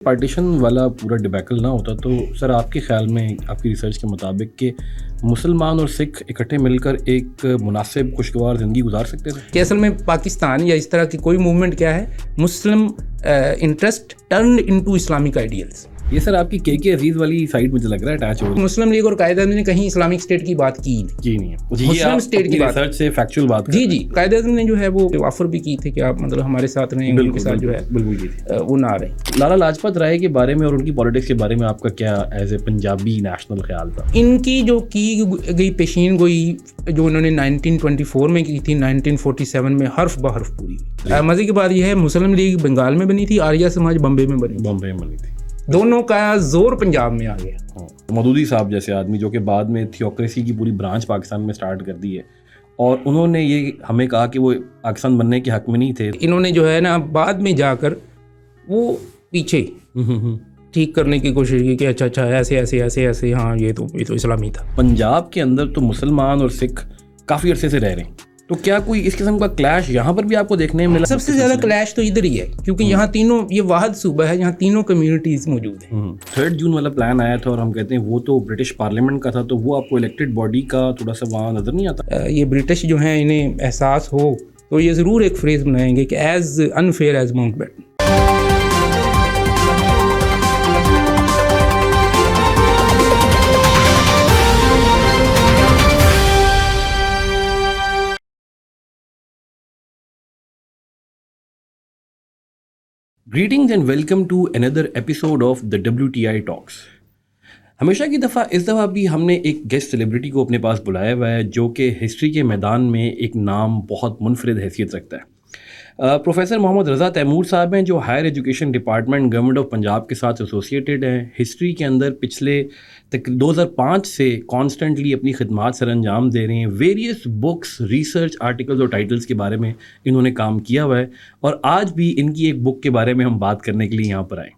Partition والا پورا ڈیبیکل نہ ہوتا تو سر آپ کے خیال میں آپ کی ریسرچ کے مطابق کہ مسلمان اور سکھ اکٹھے مل کر ایک مناسب خوشگوار زندگی گزار سکتے تھے؟ کہ اصل میں پاکستان یا اس طرح کی کوئی موومنٹ کیا ہے، Muslim interest turned into Islamic ideals. یہ سر آپ کی کے عزیز والی سائٹ مجھے لگ رہا ہے اٹیچ ہو. مسلم لیگ اور قائد اعظم نے کہیں اسلامک اسٹیٹ کی بات کی نہیں ہے. مسلم اسٹیٹ کی بات ریسرچ سے فیکچوئل بات جی قائد اعظم نے جو ہے وہ آفر بھی کی تھی کہ آپ مطلب ہمارے ساتھ رہیں، ان کے ساتھ جو ہے بالکل وہ نہ رہیں. لالا لاجپت رائے کے بارے میں اور ان کی پالیٹکس کے بارے میں آپ کا کیا ایز اے پنجابی نیشنل خیال تھا؟ ان کی جو کی گئی پیشین گوئی جو انہوں نے 1924 میں کی تھی، 1947 میں حرف بحرف پوری ہوئی. مزے کی بات یہ ہے مسلم لیگ بنگال میں بنی تھی، آریہ سماج بمبے میں بنی تھی. دونوں کا زور پنجاب میں آ گیا. مودودی صاحب جیسے آدمی جو کہ بعد میں تھیوکریسی کی پوری برانچ پاکستان میں سٹارٹ کر دی ہے، اور انہوں نے یہ ہمیں کہا کہ وہ پاکستان بننے کے حق میں نہیں تھے. انہوں نے جو ہے نا بعد میں جا کر وہ پیچھے ٹھیک کرنے کی کوشش کی کہ اچھا ایسے ہاں یہ تو اسلامی تھا. پنجاب کے اندر تو مسلمان اور سکھ کافی عرصے سے رہ رہے ہیں، تو کیا کوئی اس قسم کا کلیش یہاں پر بھی آپ کو دیکھنے میں ملا؟ سب سے زیادہ کلیش تو ادھر ہی ہے، کیونکہ یہاں تینوں، یہ واحد صوبہ ہے جہاں تینوں کمیونٹیز موجود ہیں. 3 جون والا پلان آیا تھا اور ہم کہتے ہیں وہ تو برٹش پارلیمنٹ کا تھا، تو وہ آپ کو الیکٹڈ باڈی کا تھوڑا سا وہاں نظر نہیں آتا؟ یہ برٹش جو ہیں انہیں احساس ہو تو یہ ضرور ایک فریز بنائیں گے کہ as unfair as Mountbatten. Greetings and welcome to another episode of the WTI Talks. ہمیشہ کی دفعہ اس دفعہ بھی ہم نے ایک گیسٹ سیلیبریٹی کو اپنے پاس بلایا ہوا ہے جو کہ ہسٹری کے میدان میں ایک نام بہت منفرد حیثیت رکھتا ہے. پروفیسر محمد رضا تیمور صاحب ہیں جو higher education department government of Punjab کے ساتھ ایسوسیٹیڈ ہیں. ہسٹری کے اندر پچھلے 2005 سے کانسٹنٹلی اپنی خدمات سر انجام دے رہے ہیں. ویریس بکس، ریسرچ آرٹیکلز اور ٹائٹلز کے بارے میں انہوں نے کام کیا ہوا ہے، اور آج بھی ان کی ایک بک کے بارے میں ہم بات کرنے کے لیے یہاں پر آئے.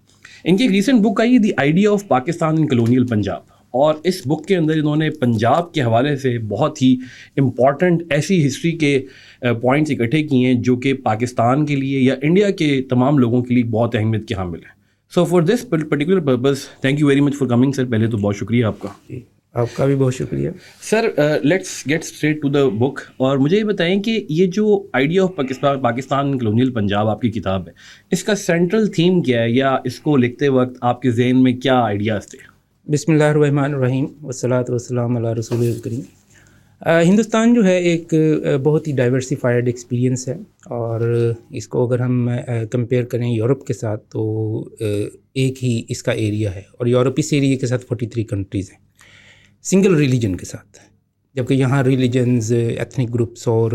ان کی ایک recent book I the idea of Pakistan in colonial Punjab, اور اس بک کے اندر انہوں نے پنجاب کے حوالے سے بہت ہی امپورٹنٹ ایسی ہسٹری کے پوائنٹس اکٹھے کیے ہیں جو کہ پاکستان کے لیے یا انڈیا کے تمام لوگوں کے لیے بہت اہمیت کے حامل ہیں. So for this particular purpose thank you very much for coming sir. پہلے تو بہت شکریہ آپ کا. آپ کا بھی بہت شکریہ sir. Let's get straight to the book, اور مجھے یہ بتائیں کہ یہ جو idea of Pakistan colonial Punjab آپ کی کتاب ہے، اس کا سینٹرل تھیم کیا ہے، یا اس کو لکھتے وقت آپ کے ذہن میں کیا آئیڈیاز تھے؟ بسم اللہ الرحمن الرحیم والصلاۃ والسلام علی رسول الکریم. ہندوستان جو ہے ایک بہت ہی ڈائیورسیفائڈ ایکسپیرینس ہے، اور اس کو اگر ہم کمپیئر کریں یورپ کے ساتھ تو ایک ہی اس کا ایریا ہے، اور یورپ اس ایریے کے ساتھ 43 کنٹریز ہیں سنگل ریلیجن کے ساتھ، جبکہ یہاں ریلیجنز، ایتھنک گروپس اور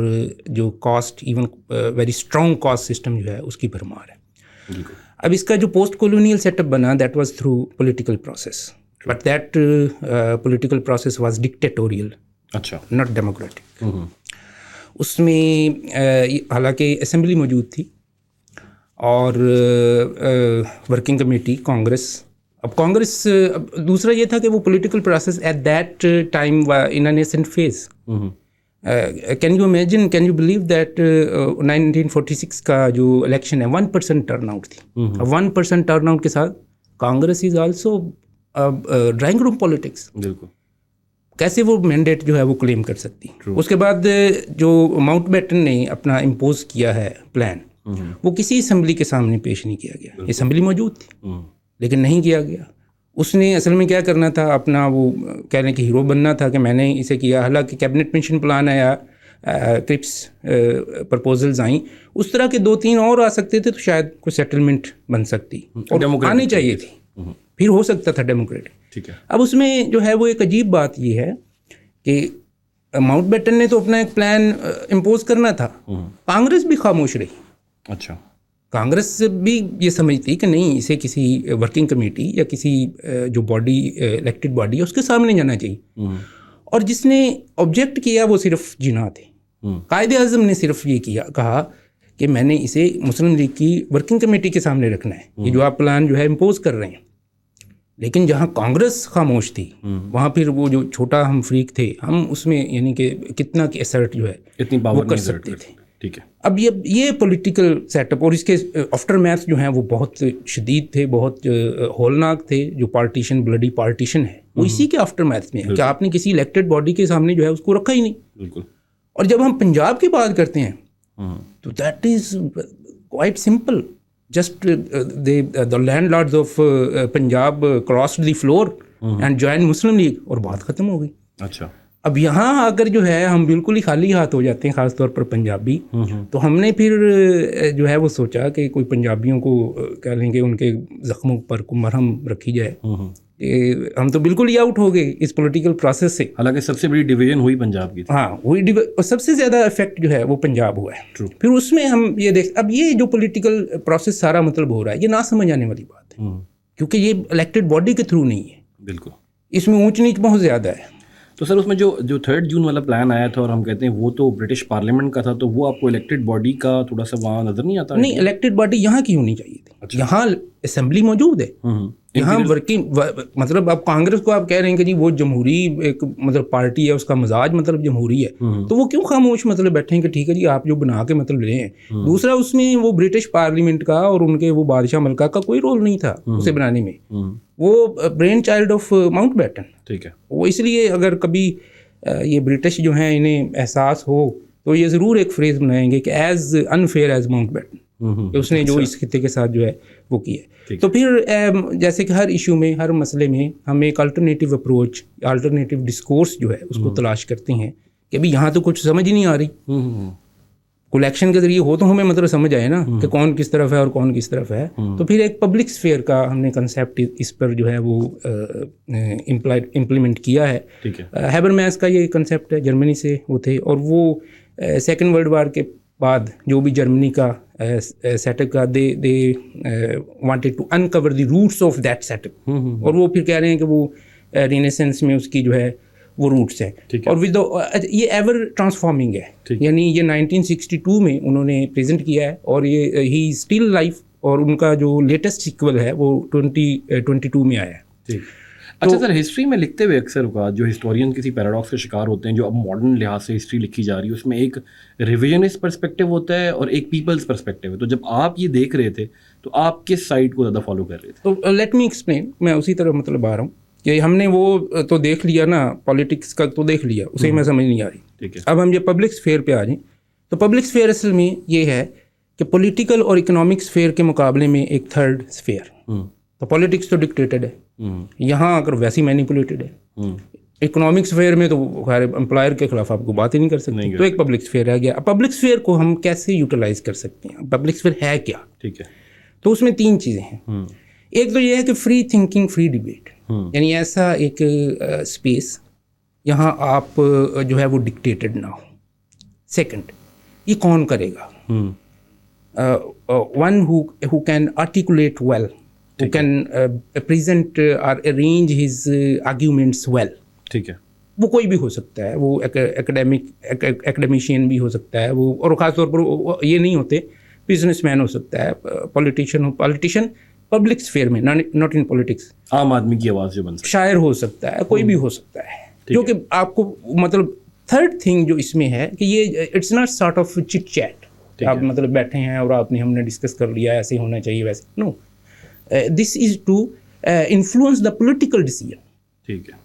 جو cost, even very strong caste system جو ہے اس کی بھرمار ہے. اب اس کا جو پوسٹ کولونیل سیٹ اپ بنا that was through political process, but that political process was dictatorial, not democratic. اس میں حالانکہ اسمبلی موجود تھی اور ورکنگ کمیٹی، کانگریس. اب کانگریس، دوسرا یہ تھا کہ وہ political process at that time in nascent phase. Can you imagine, can you believe that 1946 کا جو الیکشن ہے 1% ٹرن آؤٹ تھی. 1% ٹرن آؤٹ کے ساتھ Congress is also drawing room politics. بالکل. کیسے وہ مینڈیٹ جو ہے وہ کلیم کر سکتی؟ اس کے بعد جو ماؤنٹ بیٹن نے اپنا امپوز کیا ہے پلان، وہ کسی اسمبلی کے سامنے پیش نہیں کیا گیا. اسمبلی موجود تھی لیکن نہیں کیا گیا. اس نے اصل میں کیا کرنا تھا، اپنا وہ کہنے کے ہیرو بننا تھا کہ میں نے اسے کیا. حالانکہ کیبنٹ پینشن پلان آیا، کرپس پرپوزلز آئیں، اس طرح کے 2-3 اور آ سکتے تھے تو شاید کوئی سیٹلمنٹ بن سکتی، اور آنی چاہیے تھی، پھر ہو سکتا تھا ڈیموکریٹک. ٹھیک ہے. اب اس میں جو ہے وہ ایک عجیب بات یہ ہے کہ ماؤنٹ بیٹن نے تو اپنا ایک پلان امپوز کرنا تھا، کانگریس بھی خاموش رہی. اچھا. کانگریس بھی یہ سمجھتی کہ نہیں، اسے کسی ورکنگ کمیٹی یا کسی جو باڈی، الیکٹڈ باڈی ہے، اس کے سامنے جانا چاہیے. اور جس نے آبجیکٹ کیا وہ صرف جناح تھے. قائد اعظم نے صرف یہ کہا کہ میں نے اسے مسلم لیگ کی ورکنگ کمیٹی کے سامنے رکھنا ہے، یہ جو آپ پلان جو ہے امپوز کر رہے ہیں. لیکن جہاں کانگریس خاموش تھی وہاں پھر وہ جو چھوٹا ہم فریق تھے، ہم اس میں یعنی کہ کتنا کہ ایسرٹ جو ہے وہ کر سکتے تھے. ٹھیک ہے. اب یہ پولیٹیکل سیٹ اپ اور اس کے آفٹر میتھ جو ہیں وہ بہت شدید تھے, بہت ہولناک تھے. جو پارٹیشن, بلڈی پارٹیشن ہے, وہ اسی کے آفٹر میتھ میں ہے کہ آپ نے کسی الیکٹڈ باڈی کے سامنے جو ہے اس کو رکھا ہی نہیں. بالکل. اور جب ہم پنجاب کی بات کرتے ہیں تو that is quite simple. Just the landlords of Punjab crossed the floor and join Muslim League اور بات ختم ہو گئی. اچھا. اب یہاں آ کر جو ہے ہم بالکل ہی خالی ہاتھ ہو جاتے ہیں, خاص طور پر پنجابی. تو ہم نے پھر جو ہے وہ سوچا کہ کوئی پنجابیوں کو کہہ لیں گے ان کے زخموں پر کوئی مرہم رکھی جائے. ہم تو بالکل ہی آؤٹ ہو گئے اس پولیٹیکل پروسیس سے. حالانکہ سب سے بڑی ڈویژن ہوئی پنجاب کی. ہاں وہی, اور سب سے زیادہ افیکٹ جو ہے وہ پنجاب ہوا ہے. پھر اس میں ہم یہ اب یہ جو پولیٹیکل پروسیس سارا مطلب ہو رہا ہے, یہ نہ سمجھ آنے والی بات ہے, کیونکہ یہ الیکٹڈ باڈی کے تھرو نہیں ہے. بالکل. اس میں اونچ نیچ بہت زیادہ ہے. تو سر اس میں جو 3 جون والا پلان آیا تھا اور ہم کہتے ہیں وہ تو برٹش پارلیمنٹ کا تھا, تو وہ آپ کو الیکٹڈ باڈی کا تھوڑا سا وہاں نظر نہیں آتا؟ نہیں, الیکٹڈ باڈی یہاں کی ہونی چاہیے تھی. یہاں اسمبلی موجود ہے, یہاں ورکنگ, مطلب اب کانگریس کو آپ کہہ رہے ہیں کہ جی وہ جمہوری ایک مطلب پارٹی ہے, اس کا مزاج مطلب جمہوری ہے, تو وہ کیوں خاموش مطلب بیٹھے ہیں کہ ٹھیک ہے جی آپ جو بنا کے مطلب لے ہیں. دوسرا اس میں وہ برٹش پارلیمنٹ کا اور ان کے وہ بادشاہ ملکہ کا کوئی رول نہیں تھا اسے بنانے میں. وہ brainchild of Mountbatten. ٹھیک ہے. وہ اس لیے اگر کبھی یہ برٹش جو ہیں انہیں احساس ہو تو یہ ضرور ایک فریز بنائیں گے کہ as unfair as Mountbatten, کہ اس نے جو اس خطے کے ساتھ جو ہے وہ کیا. تو پھر جیسے کہ ہر ایشو میں, ہر مسئلے میں ہم ایک الٹرنیٹیو اپروچ, الٹرنیٹیو ڈسکورس جو ہے اس کو تلاش کرتے ہیں کہ ابھی یہاں تو کچھ سمجھ ہی نہیں آ رہی. کولیکشن کے ذریعے ہو تو ہمیں مطلب سمجھ آئے نا کہ کون کس طرف ہے اور کون کس طرف ہے. تو پھر ایک پبلک اسفیئر کا ہم نے کنسیپٹ اس پر جو ہے وہ امپلیمنٹ کیا ہے. ہیبرمیس کا یہ کنسیپٹ ہے, جرمنی سے وہ تھے, اور وہ سیکنڈ ورلڈ وار کے بعد جو بھی جرمنی کا سیٹ اپ کا they wanted to uncover the roots of that setup, اور وہ پھر کہہ رہے ہیں کہ وہ رینیسنس میں اس کی جو ہے وہ روٹس ہیں. اور یہ ایور ٹرانسفارمنگ ہے, یعنی یہ 1962 میں انہوں نے پریزنٹ کیا ہے, اور یہ ہی اسٹل لائف, اور ان کا جو لیٹسٹ سیکول ہے وہ 2022 میں آیا ہے. اچھا سر, ہسٹری میں لکھتے ہوئے اکثر اوقات جو ہسٹورین کسی پیراڈاکس کا شکار ہوتے ہیں, جو اب ماڈرن لحاظ سے ہسٹری لکھی جا رہی ہے, اس میں ایک ریویژنسٹ پرسپیکٹیو ہوتا ہے اور ایک پیپلز پرسپیکٹیو ہے. تو جب آپ یہ دیکھ رہے تھے تو آپ کس سائڈ کو زیادہ فالو کر رہے تھے؟ تو لیٹ می ایکسپلین, میں اسی طرح مطلب آ رہا ہوں کہ ہم نے وہ تو دیکھ لیا نا, پالیٹکس کا تو دیکھ لیا, اسے میں سمجھ نہیں آ رہی. ٹھیک ہے. اب ہم یہ پبلک اسفیئر پہ آ جائیں, تو پبلک اسفیئر اصل میں یہ ہے کہ پولیٹیکل اور اکنامک اسفیئر کے مقابلے میں ایک تھرڈ اسفیئر. تو پالیٹکس تو ڈکٹیٹڈ ہے, یہاں اگر ویسی مینیپولیٹڈ ہے. اکنامک اسفیئر میں تو خیر امپلائر کے خلاف آپ کو بات ہی نہیں کر سکتے, تو ایک پبلک اسفیئر رہ گیا. اب پبلک اسفیئر کو ہم کیسے یوٹیلائز کر سکتے ہیں, پبلک اسفیئر ہے کیا؟ ٹھیک ہے. تو اس میں 3 چیزیں ہیں. ایک تو یہ ہے کہ فری تھنکنگ, فری ڈیبیٹ, یعنی ایسا ایک اسپیس یہاں آپ جو ہے وہ ڈکٹیٹڈ نہ ہو. سیکنڈ, یہ کون کرے گا؟ One who can articulate well, who can present or arrange his arguments well. ٹھیک ہے. وہ کوئی بھی ہو سکتا ہے, وہ ایکڈیمیشین بھی ہو سکتا ہے, وہ اور خاص طور پر یہ نہیں ہوتے, بزنس مین ہو سکتا ہے, پولیٹیشین پبلک اسفیئر میں, ناٹ ان پولیٹکس, عام آدمی کی آواز جو بن سکتا ہے, شاعر ہو سکتا ہے, کوئی بھی ہو سکتا ہے. کیونکہ آپ کو مطلب تھرڈ تھنگ جو اس میں ہے کہ یہ it's not sort of chit chat, آپ مطلب بیٹھے ہیں اور آپ نے ہم نے ڈسکس کر لیا ایسے ہونا چاہیے ویسے, نو. This is to influence the political decision. ٹھیک ہے.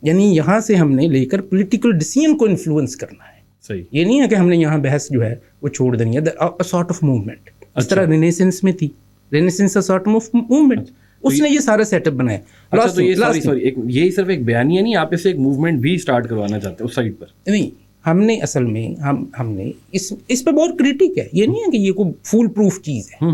یعنی یہاں سے ہم نے لے کر پولیٹیکل ڈیسیژن کو انفلوئنس کرنا ہے. صحیح. یہ نہیں ہے کہ ہم نے یہاں بحث جو ہے وہ چھوڑ دینی ہے. سارٹ آف موومنٹ اس طرح رینیسنس میں تھی, رینیسنس سارٹ آف موومنٹ, اس نے یہ سارا سیٹ اپ بنایا. تو یہ صرف ایک بیانیہ نہیں, آپ اسے ایک موومنٹ بھی اسٹارٹ کروانا چاہتے ہیں اس سائڈ پر؟ نہیں, ہم نے اصل میں ہم نے اس پہ بہت کریٹک ہے. یہ نہیں ہے کہ یہ کوئی فول پروف چیز ہے.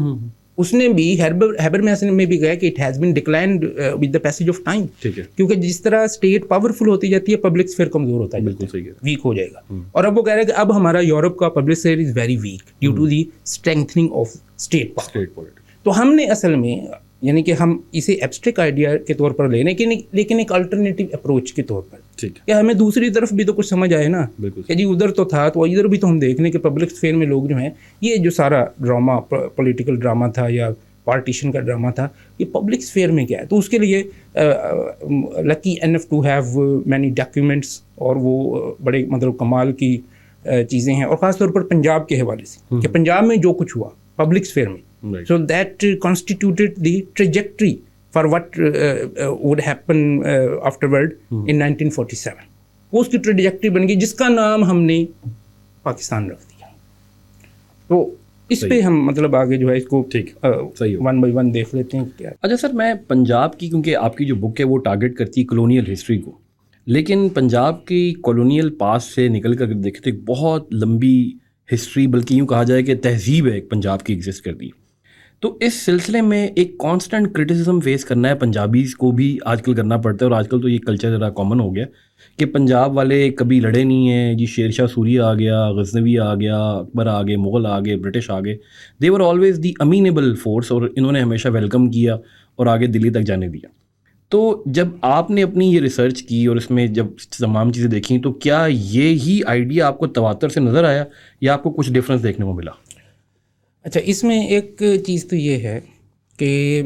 اس نے بھی ہیبرمیس میں بھی کہا کہ it has been declined with the passage of time. کیونکہ جس طرح اسٹیٹ پاورفل ہوتی جاتی ہے, پبلک اسفیئر کمزور ہوتا ہے, بالکل صحیح, ویک ہو جائے گا. اور اب وہ کہہ رہے ہیں کہ اب ہمارا یورپ کا public sphere is very weak due to the strengthening of state power. تو ہم نے اصل میں یعنی کہ ہم اسے ایبسٹریکٹ آئیڈیا کے طور پر لینے کے, لیکن ایک الٹرنیٹیو اپروچ کے طور پر, کہ ہمیں دوسری طرف بھی تو کچھ سمجھ آئے نا, کہ جی ادھر تو تھا تو ادھر بھی تو ہم دیکھ لیں کہ پبلک اسفیئر میں لوگ جو ہیں, یہ جو سارا ڈرامہ پولیٹیکل ڈرامہ تھا یا پارٹیشن کا ڈرامہ تھا, یہ پبلک اسفیئر میں کیا ہے. تو اس کے لیے lucky enough to have many documents, اور وہ بڑے مطلب کمال کی چیزیں ہیں، اور خاص طور پر پنجاب کے حوالے سے کہ پنجاب میں جو کچھ ہوا پبلک اسفیئر میں، so that constituted the trajectory for what would happen after word in 1947. وہ اس کی ٹریجیکٹری بن گئی جس کا نام ہم نے پاکستان رکھ دیا. تو اس پہ ہم مطلب آگے جو ہے اس کو ون بائی ون دیکھ لیتے ہیں کیا. اچھا سر، میں پنجاب کی، کیونکہ آپ کی جو بک ہے وہ ٹارگیٹ کرتی ہے کلونیل ہسٹری کو، لیکن پنجاب کی کالونیل پاس سے نکل کر دیکھیں تو ایک بہت لمبی ہسٹری، بلکہ یوں کہا جائے کہ تہذیب ہے ایک پنجاب کی ایگزسٹ کرتی ہے. تو اس سلسلے میں ایک کانسٹنٹ کرٹیسزم فیس کرنا ہے پنجابیز کو بھی آج کل کرنا پڑتا ہے، اور آج کل تو یہ کلچر ذرا کامن ہو گیا کہ پنجاب والے کبھی لڑے نہیں ہیں جی. شیر شاہ سوری آ گیا، غزنوی آ گیا، اکبر آ گئے، مغل آ گئے، برٹش آ گئے. دے ور آلویز دی امینیبل فورس، اور انہوں نے ہمیشہ ویلکم کیا اور آگے دلی تک جانے دیا. تو جب آپ نے اپنی یہ ریسرچ کی اور اس میں جب تمام چیزیں دیکھیں تو کیا یہی آئیڈیا آپ کو تواتر سے نظر آیا یا آپ کو کچھ ڈفرینس دیکھنے کو ملا؟ اچھا، اس میں ایک چیز تو یہ ہے کہ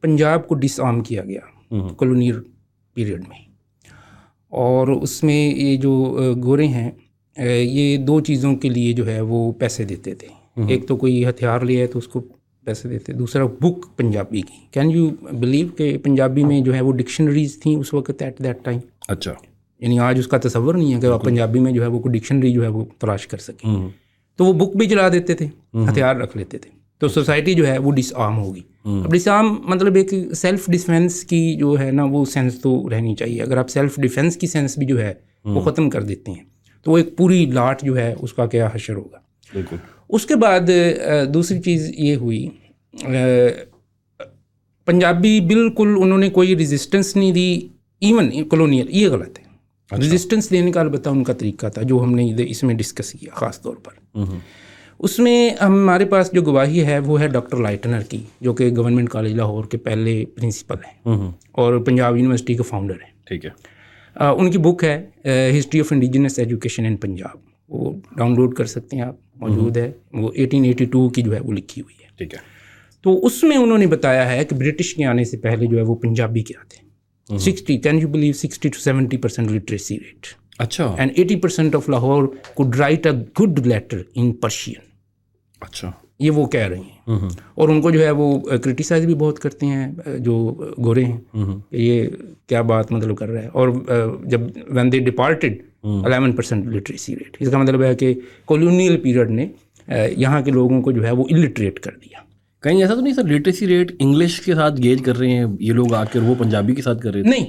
پنجاب کو ڈس آرم کیا گیا کولونیل پیریڈ میں، اور اس میں یہ جو گورے ہیں یہ دو چیزوں کے لیے جو ہے وہ پیسے دیتے تھے. ایک تو کوئی ہتھیار لیا ہے تو اس کو پیسے دیتے، دوسرا بک پنجابی کی. کین یو بلیو کہ پنجابی میں جو ہے وہ ڈکشنریز تھیں اس وقت ایٹ دیٹ ٹائم. اچھا، یعنی آج اس کا تصور نہیں ہے کہ آپ پنجابی میں جو ہے وہ کوئی ڈکشنری جو ہے وہ تلاش کر سکیں. تو وہ بک بھی چلا دیتے تھے، ہتھیار رکھ لیتے تھے. تو سوسائٹی جو ہے وہ ڈس آرم ہوگی. اب ڈس آرم مطلب ایک سیلف ڈیفینس کی جو ہے نا وہ سینس تو رہنی چاہیے. اگر آپ سیلف ڈیفینس کی سینس بھی جو ہے وہ ختم کر دیتے ہیں تو وہ ایک پوری لاٹ جو ہے اس کا کیا حشر ہوگا. بالکل. اس کے بعد دوسری چیز یہ ہوئی، پنجابی بالکل انہوں نے کوئی ریزسٹنس نہیں دی ایون کلونیل. یہ غلط ہے. ریزسٹنس دینے کا البتہ ان کا طریقہ تھا جو ہم نے اس میں ڈسکس کیا خاص طور پر. اس میں ہمارے پاس جو گواہی ہے وہ ہے ڈاکٹر لائٹنر کی، جو کہ گورنمنٹ کالج لاہور کے پہلے پرنسپل ہیں اور پنجاب یونیورسٹی کے فاؤنڈر ہیں. ٹھیک ہے. ان کی بک ہے ہسٹری آف انڈیجنس ایجوکیشن ان پنجاب. وہ ڈاؤن لوڈ کر سکتے ہیں آپ، موجود ہے. وہ 1882 کی جو ہے وہ لکھی ہوئی ہے. ٹھیک ہے. تو اس میں انہوں نے بتایا ہے کہ برٹش کے آنے سے پہلے جو ہے وہ پنجابی کیا تھے. 60 to 70% لٹریسی ریٹ. اچھا. And 80% of Lahore could write a good letter in Persian. اچھا. یہ وہ کہہ رہے ہیں. اور ان کو جو ہے وہ کرٹیسائز بھی بہت کرتے ہیں جو گورے ہیں کہ یہ کیا بات مطلب کر رہا ہے. اور جب when they departed 11% literacy rate, اس کا مطلب ہے کہ کولونیل پیریڈ نے یہاں کے لوگوں کو جو ہے وہ الٹریٹ کر دیا. کہیں ایسا تو نہیں سر لٹریسی ریٹ انگلش کے ساتھ گیج کر رہے ہیں یہ لوگ آ کر، وہ پنجابی کے ساتھ کر رہے تھے؟ نہیں،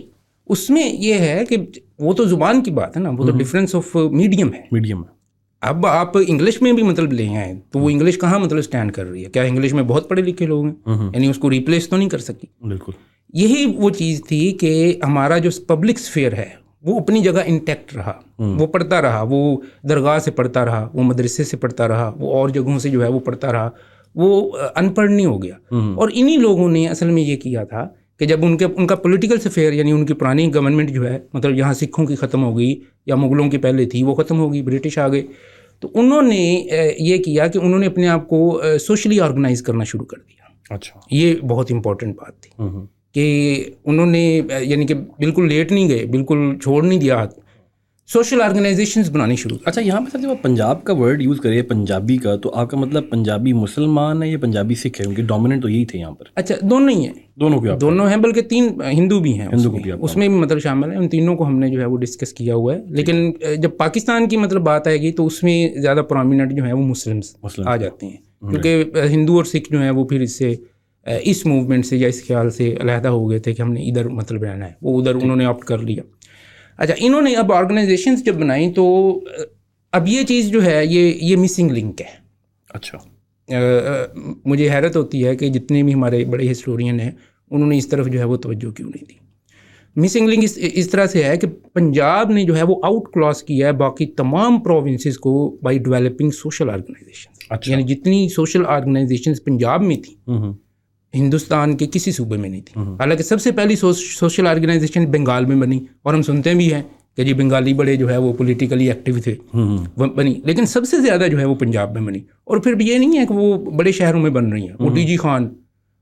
اس میں یہ ہے کہ وہ تو زبان کی بات ہے نا، وہ تو ڈفرینس آف میڈیم ہے. میڈیم. اب آپ انگلش میں بھی مطلب لے آئیں تو وہ انگلش کہاں مطلب اسٹینڈ کر رہی ہے؟ کیا انگلش میں بہت پڑھے لکھے لوگ ہیں، یعنی اس کو ریپلیس تو نہیں کر سکی. بالکل. یہی وہ چیز تھی کہ ہمارا جو پبلک اسفیئر ہے وہ اپنی جگہ انٹیکٹ رہا. وہ پڑھتا رہا، وہ درگاہ سے پڑھتا رہا، وہ مدرسے سے پڑھتا رہا، وہ اور جگہوں سے جو ہے وہ پڑھتا رہا. وہ ان پڑھ نہیں ہو گیا. اور انہی لوگوں نے اصل میں یہ کیا تھا کہ جب ان کا پولیٹیکل سفیئر، یعنی ان کی پرانی گورنمنٹ جو ہے مطلب یہاں سکھوں کی ختم ہو گئی یا مغلوں کی پہلے تھی وہ ختم ہو گئی، برٹش آ گئے، تو انہوں نے یہ کیا کہ انہوں نے اپنے آپ کو سوشلی آرگنائز کرنا شروع کر دیا. اچھا. یہ بہت امپورٹنٹ بات تھی کہ انہوں نے یعنی کہ بالکل لیٹ نہیں گئے، بالکل چھوڑ نہیں دیا، سوشل آرگنائزیشنز بنانی شروع. اچھا، یہاں پہ سر جب آپ پنجاب کا ورڈ یوز کریں پنجابی کا، تو آپ کا مطلب پنجابی مسلمان ہے یا پنجابی سکھ ہے؟ کیونکہ ڈومیننٹ تو یہی تھے یہاں پر. اچھا، دونوں ہی ہیں. دونوں ہیں، بلکہ 3 ہندو بھی ہیں اس میں بھی مطلب شامل ہیں. ان تینوں کو ہم نے جو ہے وہ ڈسکس کیا ہوا ہے. لیکن جب پاکستان کی مطلب بات آئے گی تو اس میں زیادہ پرومیننٹ جو ہے وہ مسلمس آ جاتے ہیں، کیونکہ ہندو اور سکھ جو ہیں وہ پھر اس موومنٹ سے یا اس خیال سے علیحدہ ہو گئے تھے کہ ہم نے ادھر مطلب رہنا ہے، وہ ادھر انہوں نے آپٹ کر لیا. اچھا، انہوں نے اب آرگنائزیشنز جب بنائیں تو اب یہ چیز جو ہے یہ مسنگ لنک ہے. اچھا. مجھے حیرت ہوتی ہے کہ جتنے بھی ہمارے بڑے ہسٹورین ہیں انہوں نے اس طرف جو ہے وہ توجہ کیوں نہیں دی. مسنگ لنک اس طرح سے ہے کہ پنجاب نے جو ہے وہ آؤٹ کلاس کیا ہے باقی تمام پروونسز کو بائی ڈیولپنگ سوشل آرگنائزیشن. یعنی جتنی سوشل آرگنائزیشنز پنجاب میں تھیں ہندوستان کے کسی صوبے میں نہیں تھی. حالانکہ سب سے پہلی سوشل آرگنائزیشن بنگال میں بنی، اور ہم سنتے بھی ہیں کہ جی بنگالی بڑے جو ہے وہ پولیٹیکلی ایکٹیو تھے بنی، لیکن سب سے زیادہ جو ہے وہ پنجاب میں بنی. اور پھر بھی یہ نہیں ہے کہ وہ بڑے شہروں میں بن رہی ہیں. وہ ڈی جی خان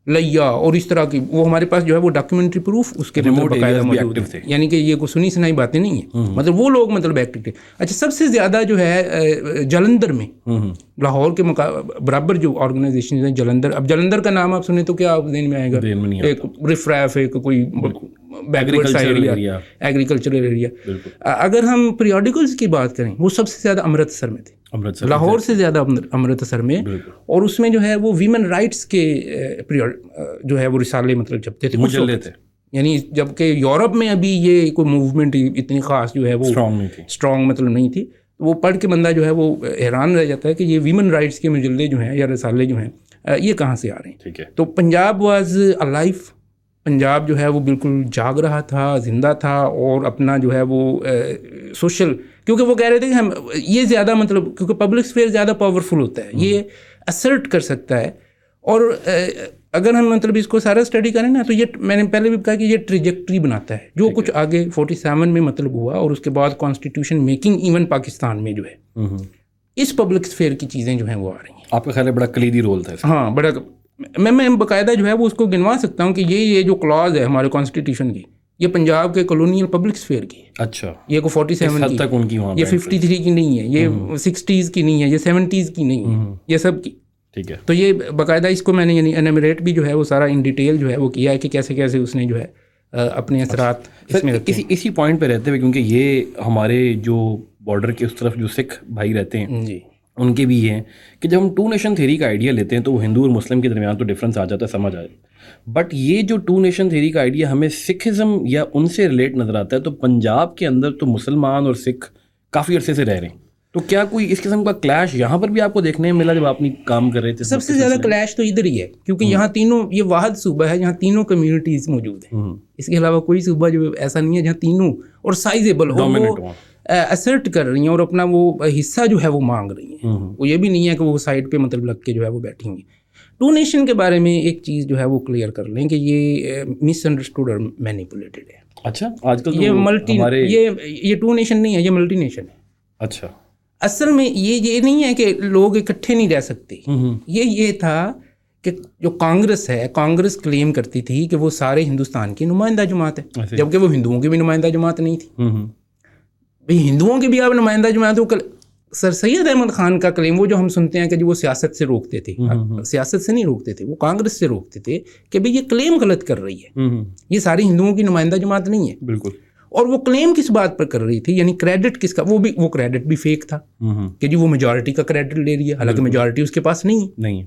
لیا اور اس طرح کی، وہ ہمارے پاس جو ہے وہ ڈاکیومنٹری پروف اس کے Remote باقاعدہ areas بھی موجود active تھے. ہے، یعنی کہ یہ کوئی سنی سنائی باتیں نہیں ہیں، مطلب وہ لوگ مطلب ایکٹیو تھے. اچھا سب سے زیادہ جو ہے جلندر میں، لاہور کے برابر جو آرگنائزیشن ہیں جلندر، اب جلندر کا نام آپ سنیں تو کیا آپ ذہن میں آئے گا؟ ایک رف ریف، ایک کوئی بیکورڈ سا ایریا، ایگریکلچرل ایریا. اگر ہم پیریوڈیکلس کی بات کریں، وہ سب سے زیادہ امرتسر میں تھے، لاہور سے زیادہ امرتسر میں، اور اس میں جو ہے وہ ویمن رائٹس کے جو ہے وہ رسالے مطلب چھپتے تھے، مجلے تھے. یعنی جبکہ یورپ میں ابھی یہ کوئی موومنٹ اتنی خاص جو ہے وہ اسٹرانگ مطلب نہیں تھی، وہ پڑھ کے بندہ جو ہے وہ حیران رہ جاتا ہے کہ یہ ویمن رائٹس کے مجلے جو ہیں یا رسالے جو ہیں یہ کہاں سے آ رہے ہیں. ٹھیک ہے. تو پنجاب واز الائیو، پنجاب جو ہے وہ بالکل جاگ رہا تھا، زندہ تھا، اور اپنا جو ہے وہ سوشل، کیونکہ وہ کہہ رہے تھے کہ ہم یہ زیادہ مطلب، کیونکہ پبلک اسفیئر زیادہ پاورفل ہوتا ہے، یہ اسرٹ کر سکتا ہے. اور اگر ہم مطلب اس کو سارا اسٹڈی کریں نا، تو یہ میں نے پہلے بھی کہا کہ یہ ٹریجیکٹری بناتا ہے، جو کچھ آگے 47 میں مطلب ہوا، اور اس کے بعد کانسٹیٹیوشن میکنگ ایون پاکستان میں جو ہے اس پبلک اسفیئر کی چیزیں جو ہیں وہ آ رہی ہیں. آپ کا خیال ہے بڑا کلیدی رول تھا؟ ہاں بڑا، میں باقاعدہ جو ہے وہ اس کو گنوا سکتا ہوں کہ یہ جو کلاز ہے ہمارے کانسٹیٹیوشن کی، یہ پنجاب کے کلونیل پبلک اسفیئر کی ہے. اچھا. یہ کوئی 47 کی، یہ 53 کی نہیں ہے، یہ 60s کی نہیں ہے، یہ 70s کی نہیں ہے، یہ سب کی. ٹھیک ہے. تو یہ باقاعدہ اس کو میں نے یعنی انیمیریٹ بھی جو ہے وہ سارا ان ڈیٹیل جو ہے وہ کیا ہے کہ کیسے کیسے اس نے جو ہے اپنے اثرات اس میں رکھے. اسی پوائنٹ پہ رہتے ہوئے، کیونکہ یہ ہمارے جو بارڈر کے اس طرف جو سکھ بھائی رہتے ہیں جی، ان کے بھی یہ ہیں کہ جب ہم ٹو نیشن تھیوری کا آئیڈیا لیتے ہیں تو وہ ہندو اور مسلم کے درمیان تو ڈفرینس آ جاتا ہے، سمجھ آئے. بٹ یہ جو ٹو نیشن تھیوری کا آئیڈیا ہمیں سکھزم یا ان سے ریلیٹ نظر آتا ہے، تو پنجاب کے اندر تو مسلمان اور سکھ کافی عرصے سے رہ رہے ہیں، تو کیا کوئی اس قسم کا کلیش یہاں پر بھی آپ کو دیکھنے میں ملا جب آپ کام کر رہے تھے؟ سب سے زیادہ کلیش تو ادھر ہی ہے، کیونکہ یہاں تینوں، یہ واحد صوبہ ہے جہاں تینوں کمیونٹیز موجود ہیں. اس کے علاوہ کوئی صوبہ جو ایسا نہیں ہے جہاں تینوں اور سائزیبل ہو، اسرٹ کر رہی ہیں اور اپنا وہ حصہ جو ہے وہ مانگ رہی ہیں. وہ یہ بھی نہیں ہے کہ وہ سائڈ پہ مطلب لگ کے جو ہے وہ بیٹھی ہوئی. ٹو نیشن کے بارے میں ایک چیز جو ہے وہ کلیئر کر لیں کہ یہ مس انڈرسٹوڈ اور مینیپولیٹڈ ہے. اچھا، آج کل یہ ملٹی، یہ ٹو نیشن نہیں ہے، یہ ملٹی نیشن ہے. اچھا. اصل میں یہ نہیں ہے کہ لوگ اکٹھے نہیں رہ سکتے. یہ تھا کہ جو کانگریس ہے، کانگریس کلیم کرتی تھی کہ وہ سارے ہندوستان کی نمائندہ جماعت ہے، جبکہ وہ ہندوؤں کی بھی نمائندہ جماعت نہیں تھی. بھئی ہندوؤں کی بھی آپ نمائندہ جماعت ہو. سر سید احمد خان کا کلیم، وہ جو ہم سنتے ہیں کہ وہ سیاست سے روکتے تھے، سیاست سے نہیں روکتے تھے، وہ کانگریس سے روکتے تھے کہ بھئی یہ کلیم غلط کر رہی ہے، یہ ساری ہندوؤں کی نمائندہ جماعت نہیں ہے. بالکل. اور وہ کلیم کس بات پر کر رہی تھی، یعنی کریڈٹ کس کا، وہ کریڈٹ بھی فیک تھا کہ جی وہ میجورٹی کا کریڈٹ لے رہی ہے، حالانکہ میجورٹی اس کے پاس نہیں ہے.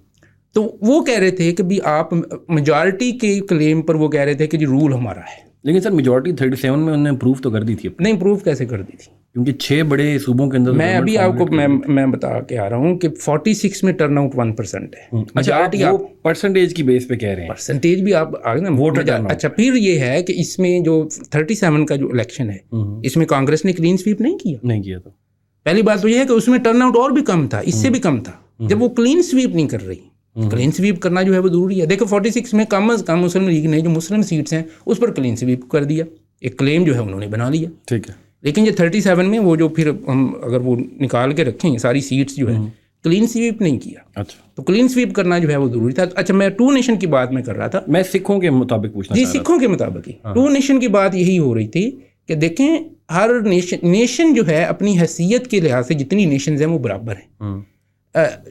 تو وہ کہہ رہے تھے کہ بھی آپ میجورٹی کے کلیم پر وہ کہہ رہے تھے کہ جی رول ہمارا ہے. لیکن سر میجورٹی 37 میں انہوں نے امپروو تو کر دی تھی. نہیں، امپروو کیسے کر دی تھی؟ کیونکہ 6 بڑے صوبوں کے اندر میں ابھی آپ کو میں بتا کے آ رہا ہوں کہ 46 میں ٹرن آؤٹ 1% ہے. میجورٹی آپ پرسنٹیج کی بیس پہ کہہ رہے ہیں؟ پرسنٹیج بھی آپ آگے نا ووٹر. اچھا، پھر یہ ہے کہ اس میں جو 37 کا جو الیکشن ہے، اس میں کانگریس نے کلین سویپ نہیں کیا. تو پہلی بات تو یہ ہے کہ اس میں ٹرن آؤٹ اور بھی کم تھا، اس سے بھی کم تھا. جب وہ کلین سویپ نہیں کر رہی، کلین سویپ کرنا جو ہے وہ ضروری ہے. دیکھو 46 میں کم از کم مسلم لیگ نے جو مسلم سیٹس ہیں اس پر کلین سویپ کر دیا، ایک کلیم جو ہے انہوں نے بنا لیا. ٹھیک ہے. لیکن یہ 37 میں وہ جو پھر ہم اگر وہ نکال کے رکھیں ساری سیٹس جو ہے، کلین سویپ نہیں کیا. اچھا. تو کلین سویپ کرنا جو ہے وہ ضروری تھا. اچھا، میں ٹو نیشن کی بات میں کر رہا تھا. میں سکھوں کے مطابق پوچھنا جی، سکھوں کے مطابق ہی ٹو نیشن کی بات یہی ہو رہی تھی کہ دیکھیں ہر نیشن جو ہے اپنی حیثیت کے لحاظ سے جتنی نیشنز ہیں وہ برابر ہیں.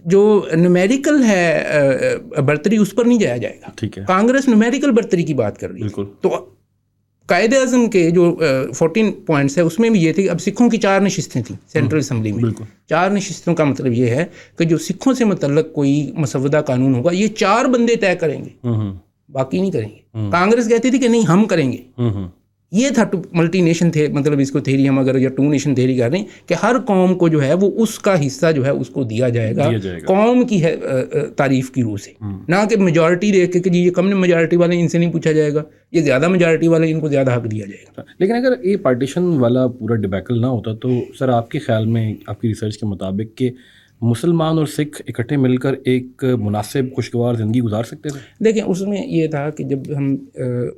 جو نومیریکل ہے برتری اس پر نہیں جایا جائے گا. ٹھیک ہے. کانگریس نومیریکل برتری کی بات کر رہی ہے. تو قائد اعظم کے جو 14 پوائنٹس ہے اس میں بھی یہ تھی. اب سکھوں کی 4 نشستیں تھیں سینٹرل اسمبلی میں. 4 نشستوں کا مطلب یہ ہے کہ جو سکھوں سے متعلق کوئی مسودہ قانون ہوگا یہ 4 بندے طے کریں گے، باقی نہیں کریں گے. کانگریس کہتی تھی کہ نہیں ہم کریں گے. یہ تھا ملٹی نیشن تھے، مطلب اس کو تھیری ہم اگر یا ٹو نیشن تھیری کر رہے ہیں کہ ہر قوم کو جو ہے وہ اس کا حصہ جو ہے اس کو دیا جائے گا قوم کی تعریف کی روح سے، نہ کہ میجورٹی دیکھ کے کہ جی یہ کم میجورٹی والے ان سے نہیں پوچھا جائے گا، یہ زیادہ میجورٹی والے ان کو زیادہ حق دیا جائے گا. لیکن اگر یہ پارٹیشن والا پورا ڈیبیکل نہ ہوتا تو سر آپ کے خیال میں، آپ کی ریسرچ کے مطابق، کہ مسلمان اور سکھ اکٹھے مل کر ایک مناسب خوشگوار زندگی گزار سکتے تھے؟ دیکھیں اس میں یہ تھا کہ جب ہم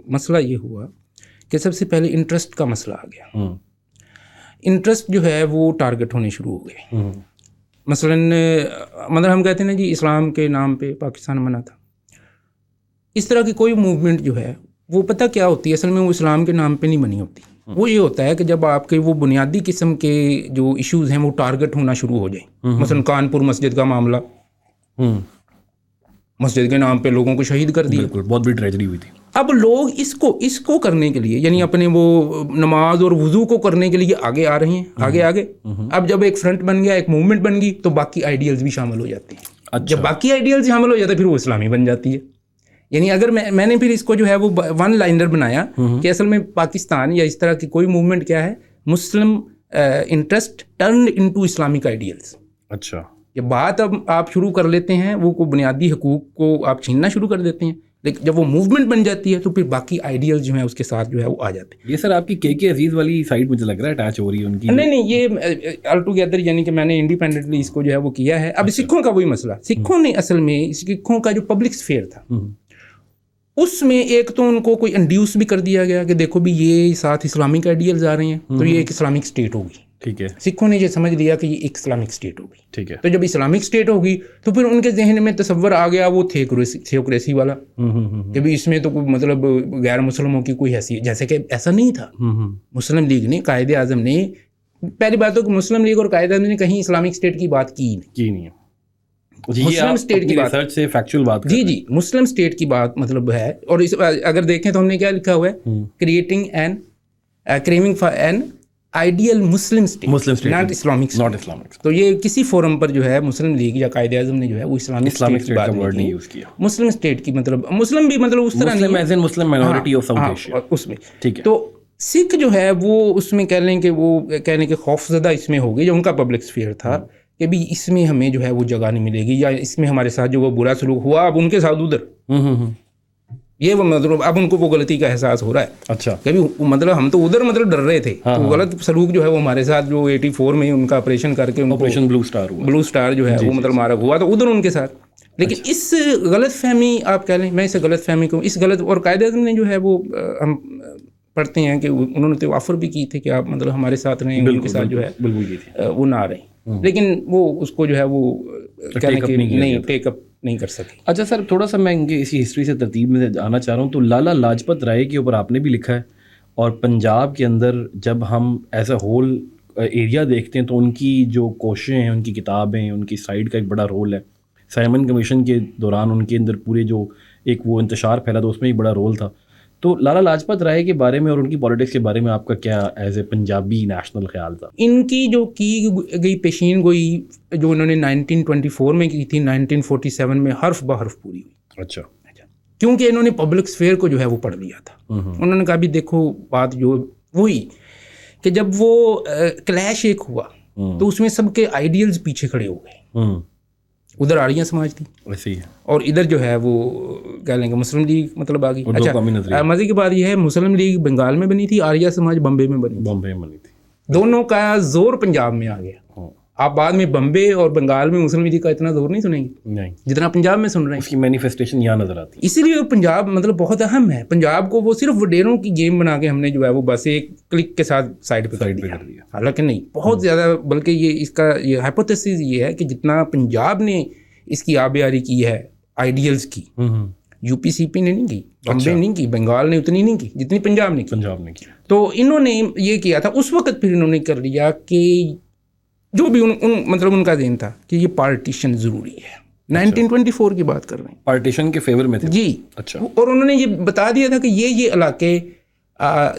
مسئلہ یہ ہوا کہ سب سے پہلے انٹرسٹ کا مسئلہ آ گیا. انٹرسٹ جو ہے وہ ٹارگٹ ہونے شروع ہو گئے. مثلاً مطلب ہم کہتے ہیں نا جی اسلام کے نام پہ پاکستان بنا تھا. اس طرح کی کوئی موومنٹ جو ہے وہ پتہ کیا ہوتی ہے اصل میں، وہ اسلام کے نام پہ نہیں بنی ہوتی. وہ یہ ہوتا ہے کہ جب آپ کے وہ بنیادی قسم کے جو ایشوز ہیں وہ ٹارگٹ ہونا شروع ہو جائیں. مثلا کانپور مسجد کا معاملہ، مسجد کے نام پہ لوگوں کو شہید کر دیا. بالکل، بہت بڑی ٹریجڈی ہوئی تھی. اب لوگ اس کو کرنے کے لیے، یعنی اپنے وہ نماز اور وضو کو کرنے کے لیے آگے آ رہے ہیں، آگے. اب جب ایک فرنٹ بن گیا، ایک موومنٹ بن گئی، تو باقی آئیڈیلز بھی شامل ہو جاتے ہیں. جب باقی آئیڈیلز شامل ہو جاتے ہیں پھر وہ اسلامی بن جاتی ہے. یعنی اگر میں نے پھر اس کو جو ہے وہ ون لائنر بنایا کہ اصل میں پاکستان یا اس طرح کی کوئی موومنٹ کیا ہے، Muslim interest turned into Islamic ideals. اچھا، یہ بات اب آپ شروع کر لیتے ہیں، وہ کو بنیادی حقوق کو آپ چھیننا شروع کر دیتے ہیں، لیکن جب وہ موومنٹ بن جاتی ہے تو پھر باقی آئیڈیل جو ہیں اس کے ساتھ جو ہے وہ آ جاتے ہیں. یہ سر آپ کی کے عزیز والی سائڈ مجھے لگ رہا ہے اٹیچ ہو رہی ہے ان کی. نہیں، یہ آل ٹوگیدر، یعنی کہ میں نے انڈیپینڈنٹلی اس کو جو ہے وہ کیا ہے. اب سکھوں کا وہی مسئلہ، سکھوں نے اصل میں سکھوں کا جو پبلک اسفیئر تھا اس میں ایک تو ان کو کوئی انڈیوس بھی کر دیا گیا کہ دیکھو بھی یہ ساتھ اسلامک آئیڈیلز آ رہے ہیں تو یہ ایک اسلامک اسٹیٹ ہوگی. ٹھیک ہے، سکھوں نے یہ سمجھ لیا کہ یہ ایک اسلامک اسٹیٹ ہوگی. ٹھیک ہے. تو جب اسلامک اسٹیٹ ہوگی تو پھر ان کے ذہن میں تصور آ گیا وہ تھیوکریسی والا کہ بھی اس میں تو کوئی مطلب غیر مسلموں کی کوئی حیثیت، جیسے کہ ایسا نہیں تھا. مسلم لیگ نے، قائد اعظم نے، پہلی بات تو کہ مسلم لیگ اور قائد اعظم نے کہیں اسلامک اسٹیٹ کی بات کی نہیں ہے. مسلم اسٹیٹ کی بات، ریسرچ سے فیکچوئل بات، جی مسلم اسٹیٹ کی بات مطلب ہے. اور اگر دیکھیں تو ہم نے کیا لکھا ہوا ہے، craving for an ideal Muslim state not Islamic. تو یہ کسی فورم پر جو ہے مسلم لیگ یا قائد اعظم نے جو ہے وہ اسلامک اسٹیٹ کی بات نہیں یوز کیا. مسلم اسٹیٹ کی مطلب مسلم بھی مطلب اس طرح نہیں ہے، مسلم مائنورٹی آف ساؤتھ ایشیا اس میں. ٹھیک ہے. تو سکھ جو ہے وہ اس میں کہہ لیں کہ وہ کہنے کے خوف زدہ اس میں ہو گئی، جو ان کا پبلک اسفیئر تھا کہ بھی اس میں ہمیں جو ہے وہ جگہ نہیں ملے گی، یا اس میں ہمارے ساتھ جو وہ برا سلوک ہوا اب ان کے ساتھ ادھر یہ وہ مطلب اب ان کو وہ غلطی کا احساس ہو رہا ہے. اچھا، کہ مطلب ہم تو ادھر مطلب ڈر رہے تھے، تو غلط سلوک جو ہے وہ ہمارے ساتھ جو 84 میں ان کا آپریشن کر کے آپریشن بلو سٹار جو ہے وہ مطلب مارا ہوا تو ادھر ان کے ساتھ. لیکن اس غلط فہمی آپ کہہ لیں، میں اسے غلط فہمی کو اس غلط، اور قائد اعظم نے جو ہے وہ ہم پڑھتے ہیں کہ انہوں نے تو آفر بھی کی تھے کہ آپ مطلب ہمارے ساتھ رہیں، ان کے ساتھ جو ہے وہ نہ رہیں، لیکن وہ اس کو جو ہے وہ ٹیک اپ نہیں کر سکے. اچھا سر، تھوڑا سا میں ان کے اسی ہسٹری سے ترتیب میں آنا چاہ رہا ہوں. تو لالا لاجپت رائے کے اوپر آپ نے بھی لکھا ہے، اور پنجاب کے اندر جب ہم ایز اے ہول ایریا دیکھتے ہیں تو ان کی جو کوششیں ہیں، ان کی کتابیں، ان کی سائڈ کا ایک بڑا رول ہے. سائمن کمیشن کے دوران ان کے اندر پورے جو ایک وہ انتشار پھیلا تھا اس میں بھی بڑا رول تھا. تو لالا لاجپت رائے کے بارے میں اور ان کی پالیٹکس کے بارے میں آپ کا کیا ایز اے پنجابی نیشنل خیال تھا؟ ان کی جو کی گئی پیشین گوئی جو انہوں نے 1924 میں کی تھی، 1947 میں حرف بحرف پوری ہوئی. اچھا، کیونکہ انہوں نے پبلک اسفیئر کو جو ہے وہ پڑھ لیا تھا. انہوں نے کہا بھی دیکھو بات جو وہی کہ جب وہ کلیش ایک ہوا تو اس میں سب کے آئیڈیلز پیچھے کھڑے ہو گئے. ادھر آریہ سماج تھی ویسے ہی، اور ادھر جو ہے وہ کہہ لیں گے مسلم لیگ مطلب آ گئی. اچھا، مزے کی بات یہ ہے مسلم لیگ بنگال میں بنی تھی، آریہ سماج بمبے میں بنی تھی. دونوں کا زور پنجاب میں آ گیا. آپ بعد میں بمبے اور بنگال میں مسلم لیگ کا اتنا زور نہیں سنیں گے جتنا پنجاب میں سن رہے ہیں. اس کی مینیفیسٹیشن یہاں نظر آتی ہے. اسی لیے پنجاب مطلب بہت اہم ہے. پنجاب کو وہ صرف وڈیروں کی گیم بنا کے ہم نے جو ہے وہ بس ایک کلک کے ساتھ سائڈ پہ کر دیا. حالانکہ نہیں، بہت زیادہ، بلکہ یہ اس کا یہ ہائپوتھیسس یہ ہے کہ جتنا پنجاب نے اس کی آبیاری کی ہے آئیڈیلز کی، یو پی سی پی نے نہیں کی، بمبے نہیں کی، بنگال نے اتنی نہیں کی جتنی پنجاب نے کی. تو انہوں نے یہ کیا تھا اس وقت، پھر انہوں نے کر لیا کہ جو بھی مطلب ان کا ذہن تھا کہ یہ پارٹیشن ضروری ہے. 1924 کی بات کر رہے ہیں، پارٹیشن کے فیور میں تھے جی. اچھا، اور انہوں نے یہ بتا دیا تھا کہ یہ علاقے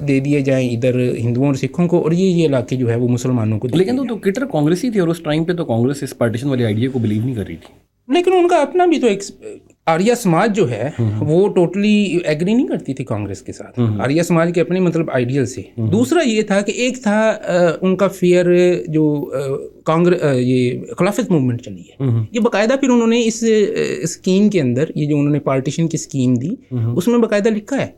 دے دیے جائیں ادھر ہندوؤں اور سکھوں کو، اور یہ علاقے جو ہے وہ مسلمانوں کو. لیکن تو کٹر کانگریسی تھی، اور اس ٹائم پہ تو کانگریس اس پارٹیشن والی آئیڈیا کو بلیو نہیں کر رہی تھی. لیکن ان کا اپنا بھی تو ایک آریہ سماج جو ہے وہ ٹوٹلی ایگری نہیں کرتی تھی کانگریس کے ساتھ. آریہ سماج کے اپنے مطلب آئیڈیل سے. دوسرا یہ تھا کہ ایک تھا ان کا فیئر جو یہ خلافت موومنٹ چلی ہے، یہ باقاعدہ پھر انہوں نے اس اسکیم کے اندر یہ جو انہوں نے پارٹیشن کی اسکیم دی اس میں باقاعدہ لکھا ہے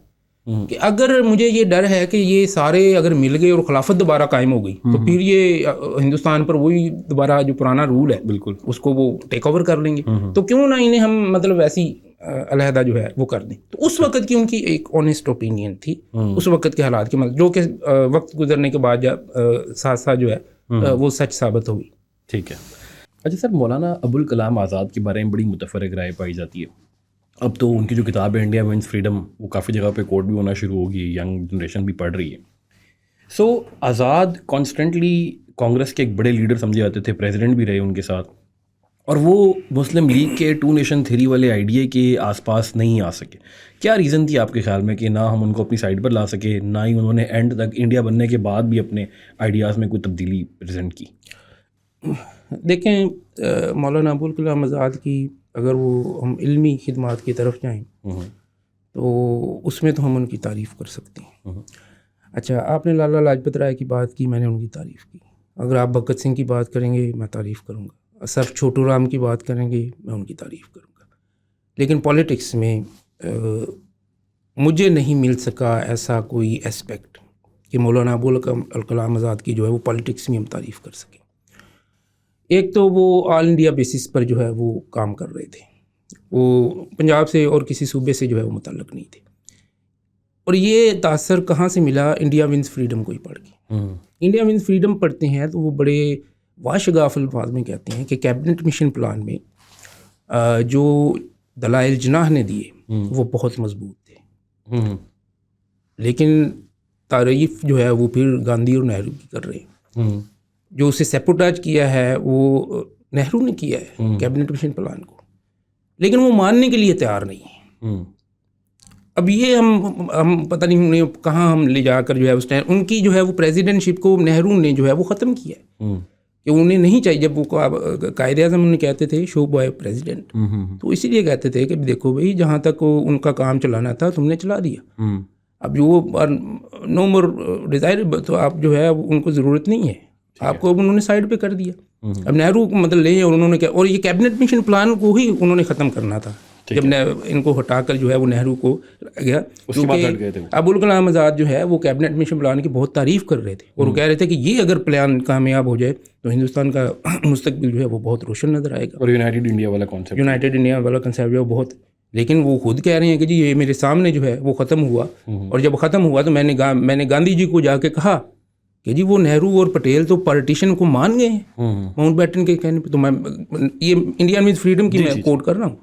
کہ اگر مجھے یہ ڈر ہے کہ یہ سارے اگر مل گئے اور خلافت دوبارہ قائم ہو گئی تو پھر یہ ہندوستان پر وہی دوبارہ جو پرانا رول ہے بالکل اس کو وہ ٹیک اوور کر لیں گے، تو کیوں نہ انہیں ہم مطلب ایسی علیحدہ جو ہے وہ کر دیں. تو اس وقت کی ان کی ایک آنیسٹ اوپینین تھی اس وقت کے حالات کے مطلب، جو کہ وقت گزرنے کے بعد ساتھ ساتھ جو ہے وہ سچ ثابت ہوئی. ٹھیک ہے. اچھا سر، مولانا ابوالکلام آزاد کے بارے میں بڑی متفرق رائے پائی جاتی ہے. اب تو ان کی جو کتاب ہے انڈیا ونس فریڈم وہ کافی جگہ پہ کوٹ بھی ہونا شروع ہوگی, ینگ جنریشن بھی پڑھ رہی ہے. سو آزاد کانسٹنٹلی کانگریس کے ایک بڑے لیڈر سمجھے جاتے تھے, پریزیڈنٹ بھی رہے ان کے ساتھ, اور وہ مسلم لیگ کے 2 نیشن تھیوری والے آئیڈیا کے آس پاس نہیں آ سکے. کیا ریزن تھی آپ کے خیال میں کہ نہ ہم ان کو اپنی سائڈ پر لا سکے, نہ ہی انہوں نے اینڈ تک انڈیا بننے کے بعد بھی اپنے آئیڈیاز میں کوئی تبدیلی پریزنٹ کی؟ دیکھیں مولانا ابوالکلام آزاد کی اگر وہ ہم علمی خدمات کی طرف جائیں تو اس میں تو ہم ان کی تعریف کر سکتے ہیں. اچھا, آپ نے لالا لاجپت رائے کی بات کی, میں نے ان کی تعریف کی. اگر آپ بھگت سنگھ کی بات کریں گے میں تعریف کروں گا. صرف چھوٹو رام کی بات کریں گے میں ان کی تعریف کروں گا. لیکن پالیٹکس میں مجھے نہیں مل سکا ایسا کوئی اسپیکٹ کہ مولانا ابوالکلام آزاد کی جو ہے وہ پالیٹکس میں ہم تعریف کر سکیں. ایک تو وہ آل انڈیا بیسس پر جو ہے وہ کام کر رہے تھے, وہ پنجاب سے اور کسی صوبے سے جو ہے وہ متعلق نہیں تھے. اور یہ تاثر کہاں سے ملا؟ انڈیا ونس فریڈم کو ہی پڑھ کے. انڈیا ونس فریڈم پڑھتے ہیں تو وہ بڑے واشگاف الفاظ میں کہتے ہیں کہ کیبنٹ مشن پلان میں جو دلائل جناح نے دیے وہ بہت مضبوط تھے, لیکن تعریف جو ہے وہ پھر گاندھی اور نہرو کی کر رہے ہیں. جو اسے سیپوٹاج کیا ہے وہ نہرو نے کیا ہے کیبنٹ مشن پلان کو, لیکن وہ ماننے کے لیے تیار نہیں ہے. اب یہ ہم پتہ نہیں کہاں ہم لے جا کر جو ہے اس ٹائم ان کی جو ہے وہ پریزیڈنٹ شپ کو نہرو نے جو ہے وہ ختم کیا ہے کہ انہیں نہیں چاہیے. جب وہ قائد اعظم انہیں کہتے تھے شو بوائے پریزیڈنٹ, تو اسی لیے کہتے تھے کہ دیکھو بھائی جہاں تک ان کا کام چلانا تھا تم نے چلا دیا, اب جو نو مور ڈیزائربل, تو آپ جو ہے ان کو ضرورت نہیں ہے, آپ کو اب انہوں نے سائڈ پہ کر دیا. اب نہرو مطلب لیں اور انہوں نے کیا, اور یہ کیبنٹ مشن پلان کو ہی انہوں نے ختم کرنا تھا جب ان کو ہٹا کر جو ہے وہ نہرو کو گیا. کیونکہ ابوالکلام آزاد جو ہے وہ کیبنٹ مشن پلان کی بہت تعریف کر رہے تھے اور وہ کہہ رہے تھے کہ یہ اگر پلان کامیاب ہو جائے تو ہندوستان کا مستقبل جو ہے وہ بہت روشن نظر آئے گا. اور یونائٹیڈ انڈیا والا کنسیپٹ جو ہے بہت, لیکن وہ خود کہہ رہے ہیں کہ جی یہ میرے سامنے جو ہے وہ ختم ہوا, اور جب ختم ہوا تو میں نے گاندھی جی کو جا کے کہا کہ جی وہ نہرو اور پٹیل تو پارٹیشن کو مان گئے ہیں ماؤنٹ بیٹن کے کہنے پہ. تو میں یہ انڈیا ونس فریڈم کی میں کوٹ کر رہا ہوں.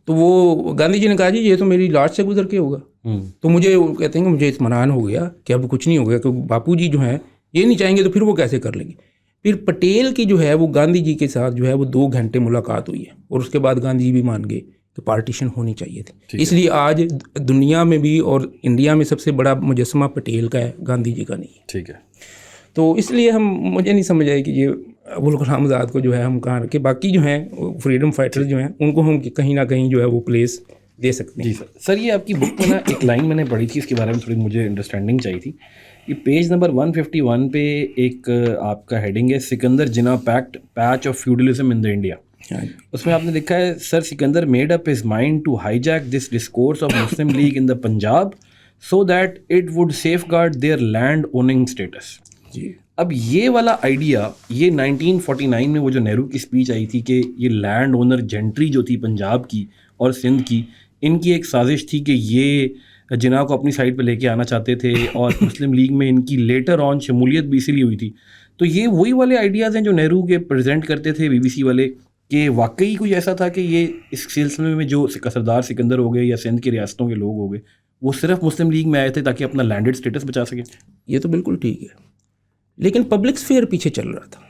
تو وہ گاندھی جی نے کہا جی یہ تو میری لاٹ سے گزر کے ہوگا. تو مجھے کہتے ہیں کہ مجھے اطمینان ہو گیا کہ اب کچھ نہیں ہو گیا, کہ باپو جی جو ہیں یہ نہیں چاہیں گے تو پھر وہ کیسے کر لیں گے. پھر پٹیل کی جو ہے وہ گاندھی جی کے ساتھ جو ہے وہ 2 گھنٹے ملاقات ہوئی ہے, اور اس کے بعد گاندھی جی بھی مان گئے کہ پارٹیشن ہونی چاہیے تھی. اس لیے آج دنیا میں بھی اور انڈیا میں سب سے بڑا مجسمہ پٹیل کا ہے, گاندھی جی کا نہیں ہے. ٹھیک ہے. تو اس لیے مجھے نہیں سمجھ آئی کہ یہ ابوالکلام آزاد کو جو ہے ہم کہاں رکھے. باقی جو ہیں فریڈم فائٹر جو ہیں ان کو ہم کہیں نہ کہیں جو ہے وہ پلیس دے سکتے ہیں. جی سر, یہ آپ کی بک میں نا ایک لائن میں نے پڑھی تھی, اس کے بارے میں تھوڑی مجھے انڈرسٹینڈنگ چاہیے تھی. یہ پیج نمبر 151 پہ ایک آپ کا ہیڈنگ ہے سکندر جناح پیچ of feudalism in the India. اس میں آپ نے لکھا ہے sir Sikandar made up his mind to hijack this discourse of Muslim League in the Punjab so that it would safeguard their land owning estates. جی, اب یہ والا آئیڈیا یہ 1949 میں وہ جو نہرو کی اسپیچ آئی تھی کہ یہ لینڈ اونر جنٹری جو تھی پنجاب کی اور سندھ کی, ان کی ایک سازش تھی کہ یہ جناح کو اپنی سائڈ پہ لے کے آنا چاہتے تھے, اور مسلم لیگ میں ان کی لیٹر آن شمولیت بھی اسی لیے ہوئی تھی. تو یہ وہی والے آئیڈیاز ہیں جو نہرو کے پریزنٹ کرتے تھے BBC والے, کہ واقعی کوئی ایسا تھا کہ یہ اس سلسلے میں جو سردار سکندر ہو گئے یا سندھ کی ریاستوں کے لوگ ہو گئے وہ صرف مسلم لیگ میں آئے تھے تاکہ اپنا لینڈڈ اسٹیٹس بچا سکیں؟ یہ تو بالکل ٹھیک ہے, لیکن پبلک سفیئر پیچھے چل رہا تھا.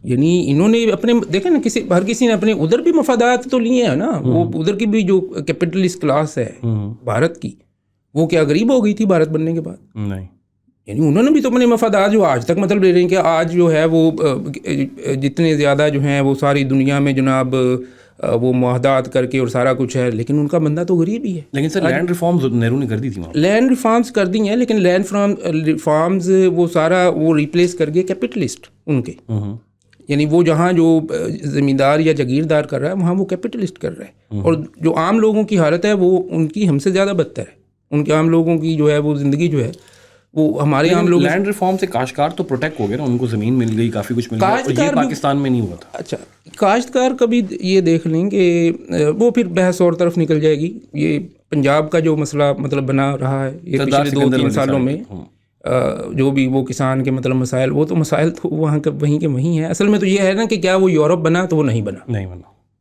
یعنی انہوں نے اپنے دیکھیں نا ہر کسی نے اپنے ادھر بھی مفادات تو لیے ہیں نا. وہ ادھر کی بھی جو کیپٹلسٹ کلاس ہے بھارت کی, وہ کیا غریب ہو گئی تھی بھارت بننے کے بعد؟ نہیں. یعنی انہوں نے بھی تو اپنے مفادات جو آج تک مطلب لے رہے ہیں کہ آج جو ہے وہ جتنے زیادہ جو ہیں وہ ساری دنیا میں جناب وہ معاہدات کر کے اور سارا کچھ ہے, لیکن ان کا بندہ تو غریب ہی ہے. لیکن سر لینڈ ریفارمز نہرو نے کر دی تھی. لینڈ ریفارمز کر دی ہیں, لیکن لینڈ ریفارمز وہ سارا وہ ریپلیس کر گئے کیپٹلسٹ ان کے. یعنی وہ جہاں جو زمیندار یا جاگیردار کر رہا ہے وہاں وہ کیپٹلسٹ کر رہا ہے, اور جو عام لوگوں کی حالت ہے وہ ان کی ہم سے زیادہ بدتر ہے. ان کے عام لوگوں کی جو ہے وہ زندگی جو ہے وہ ہمارے عام لوگ. لینڈ ریفارم سے کاشتکار تو پروٹیکٹ ہو گئے نا, ان کو زمین مل گئی, کافی کچھ مل گیا, اور یہ پاکستان میں نہیں ہوا تھا. اچھا, کاشتکار کا بھی یہ دیکھ لیں کہ وہ پھر بحث اور طرف نکل جائے گی. یہ پنجاب کا جو مسئلہ مطلب بنا رہا ہے یہ پچھلے 2-3 سالوں میں, جو بھی وہ کسان کے مطلب مسائل, وہ تو مسائل تو وہاں کے وہیں کے وہیں ہیں. اصل میں تو یہ ہے نا کہ کیا وہ یورپ بنا تو وہ نہیں بنا.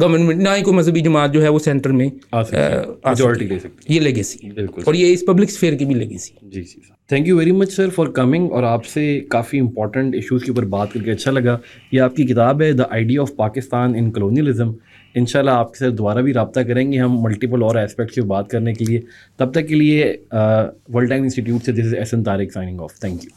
گورنمنٹ نہ ہی کوئی مذہبی جماعت جو ہے وہ سینٹر میں میجورٹی لے سکتی یہ لیگیسی بالکل اور یہ اس پبلک اسفیئر کی بھی لیگیسی. جی جی thank you very much sir for coming, اور آپ سے کافی امپورٹنٹ ایشوز کے اوپر بات کر کے اچھا لگا. یہ آپ کی کتاب ہے the idea of Pakistan in colonialism. انشاءاللہ آپ کے ساتھ دوبارہ بھی رابطہ کریں گے ہم ملٹیپل اور اسپیکٹس کی بات کرنے کے لیے. تب تک کے لیے ورلڈ ٹائم انسٹیٹیوٹ سے this is Ahsan Tariq signing off. Thank you.